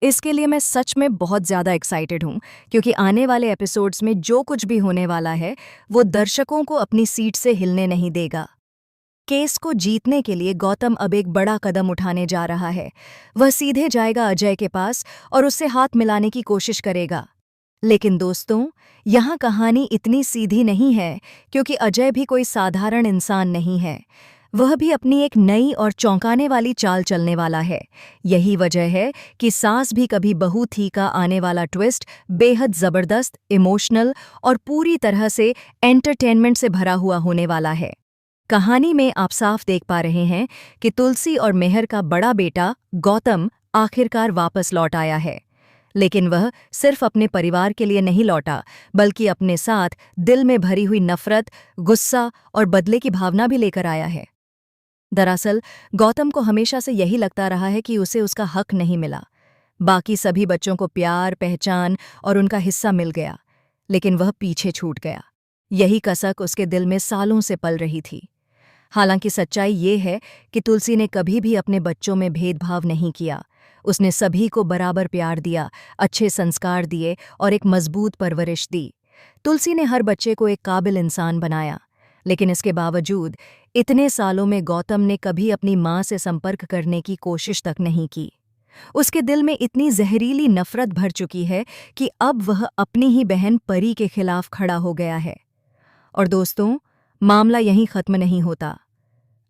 इसके लिए मैं सच में बहुत ज़्यादा एक्साइटेड हूँ, क्योंकि आने वाले एपिसोड्स में जो कुछ भी होने वाला है, वो दर्शकों को अपनी सीट से हिलने नहीं देगा। केस को जीतने के लिए गौतम अब एक बड़ा कदम उठाने जा रहा है। वह सीधे जाएगा अजय के पास और उससे हाथ मिलाने की कोशिश करेगा। लेकिन दोस्तों, यहाँ कहानी इतनी सीधी नहीं है, क्योंकि अजय भी कोई साधारण इंसान नहीं है। वह भी अपनी एक नई और चौंकाने वाली चाल चलने वाला है। यही वजह है कि सास भी कभी बहू थी का आने वाला ट्विस्ट बेहद जबरदस्त, इमोशनल और पूरी तरह से एंटरटेनमेंट से भरा हुआ होने वाला है। कहानी में आप साफ देख पा रहे हैं कि तुलसी और मेहर का बड़ा बेटा गौतम आखिरकार वापस लौट आया है। लेकिन वह सिर्फ अपने परिवार के लिए नहीं लौटा, बल्कि अपने साथ दिल में भरी हुई नफरत, गुस्सा और बदले की भावना भी लेकर आया है। दरअसल गौतम को हमेशा से यही लगता रहा है कि उसे उसका हक नहीं मिला। बाकी सभी बच्चों को प्यार, पहचान और उनका हिस्सा मिल गया, लेकिन वह पीछे छूट गया। यही कसक उसके दिल में सालों से पल रही थी। हालांकि सच्चाई ये है कि तुलसी ने कभी भी अपने बच्चों में भेदभाव नहीं किया। उसने सभी को बराबर प्यार दिया, अच्छे संस्कार दिए और एक मजबूत परवरिश दी। तुलसी ने हर बच्चे को एक काबिल इंसान बनाया। लेकिन इसके बावजूद इतने सालों में गौतम ने कभी अपनी माँ से संपर्क करने की कोशिश तक नहीं की। उसके दिल में इतनी जहरीली नफरत भर चुकी है कि अब वह अपनी ही बहन परी के खिलाफ खड़ा हो गया है। और दोस्तों, मामला यहीं खत्म नहीं होता।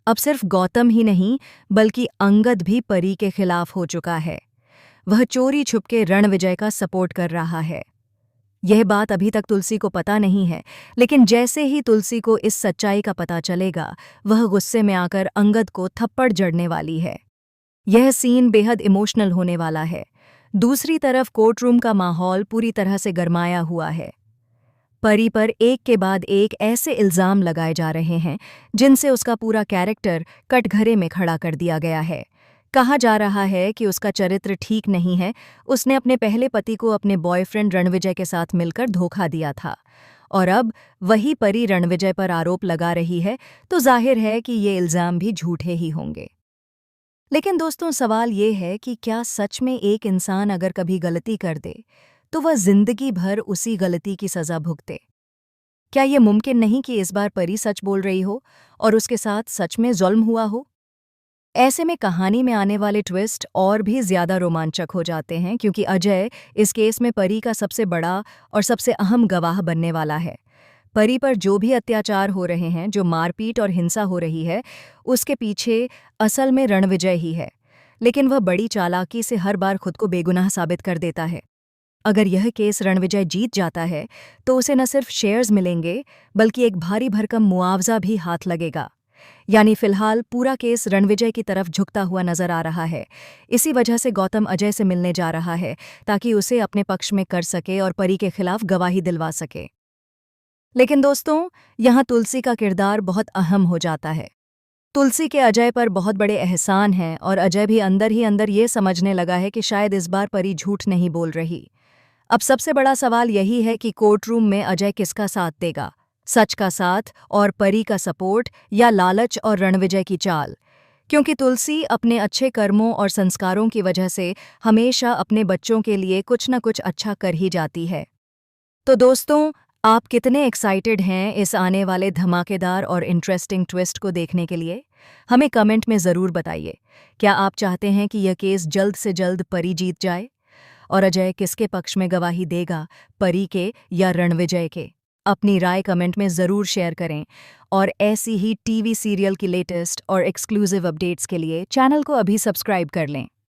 अब सिर्फ गौतम ही नहीं, बल्कि अंगद भी परी के खिलाफ हो चुका है। वह चोरी छुपके रणविजय का सपोर्ट कर रहा है। यह बात अभी तक तुलसी को पता नहीं है, लेकिन जैसे ही तुलसी को इस सच्चाई का पता चलेगा, वह गुस्से में आकर अंगद को थप्पड़ जड़ने वाली है। यह सीन बेहद इमोशनल होने वाला है। दूसरी तरफ कोर्टरूम का माहौल पूरी तरह से गरमाया हुआ है। परी पर एक के बाद एक ऐसे इल्जाम लगाए जा रहे हैं जिनसे उसका पूरा कैरेक्टर कटघरे में खड़ा कर दिया गया है। कहा जा रहा है कि उसका चरित्र ठीक नहीं है। उसने अपने पहले पति को अपने बॉयफ्रेंड रणविजय के साथ मिलकर धोखा दिया था, और अब वही परी रणविजय पर आरोप लगा रही है, तो जाहिर है कि ये इल्जाम भी झूठे ही होंगे। लेकिन दोस्तों, सवाल ये है कि क्या सच में एक इंसान अगर कभी गलती कर दे, तो वह जिंदगी भर उसी गलती की सजा भुगते? क्या ये मुमकिन नहीं कि इस बार परी सच बोल रही हो और उसके साथ सच में जुल्म हुआ हो? ऐसे में कहानी में आने वाले ट्विस्ट और भी ज्यादा रोमांचक हो जाते हैं, क्योंकि अजय इस केस में परी का सबसे बड़ा और सबसे अहम गवाह बनने वाला है। परी पर जो भी अत्याचार हो रहे हैं, जो मारपीट और हिंसा हो रही है, उसके पीछे असल में रणविजय ही है। लेकिन वह बड़ी चालाकी से हर बार खुद को बेगुनाह साबित कर देता है। अगर यह केस रणविजय जीत जाता है, तो उसे न सिर्फ शेयर्स मिलेंगे, बल्कि एक भारी भरकम मुआवजा भी हाथ लगेगा। यानी फिलहाल पूरा केस रणविजय की तरफ झुकता हुआ नजर आ रहा है। इसी वजह से गौतम अजय से मिलने जा रहा है, ताकि उसे अपने पक्ष में कर सके और परी के खिलाफ गवाही दिलवा सके। लेकिन दोस्तों, यहाँ तुलसी का किरदार बहुत अहम हो जाता है। तुलसी के अजय पर बहुत बड़े एहसान हैं, और अजय भी अंदर ही अंदर ये समझने लगा है कि शायद इस बार परी झूठ नहीं बोल रही। अब सबसे बड़ा सवाल यही है कि कोर्टरूम में अजय किसका साथ देगा, सच का साथ और परी का सपोर्ट, या लालच और रणविजय की चाल? क्योंकि तुलसी अपने अच्छे कर्मों और संस्कारों की वजह से हमेशा अपने बच्चों के लिए कुछ न कुछ अच्छा कर ही जाती है। तो दोस्तों, आप कितने एक्साइटेड हैं इस आने वाले धमाकेदार और इंटरेस्टिंग ट्विस्ट को देखने के लिए? हमें कमेंट में ज़रूर बताइए। क्या आप चाहते हैं कि यह केस जल्द से जल्द परी जीत जाए? और अजय किसके पक्ष में गवाही देगा, परी के या रणविजय के? अपनी राय कमेंट में ज़रूर शेयर करें, और ऐसी ही टीवी सीरियल की लेटेस्ट और एक्सक्लूसिव अपडेट्स के लिए चैनल को अभी सब्सक्राइब कर लें।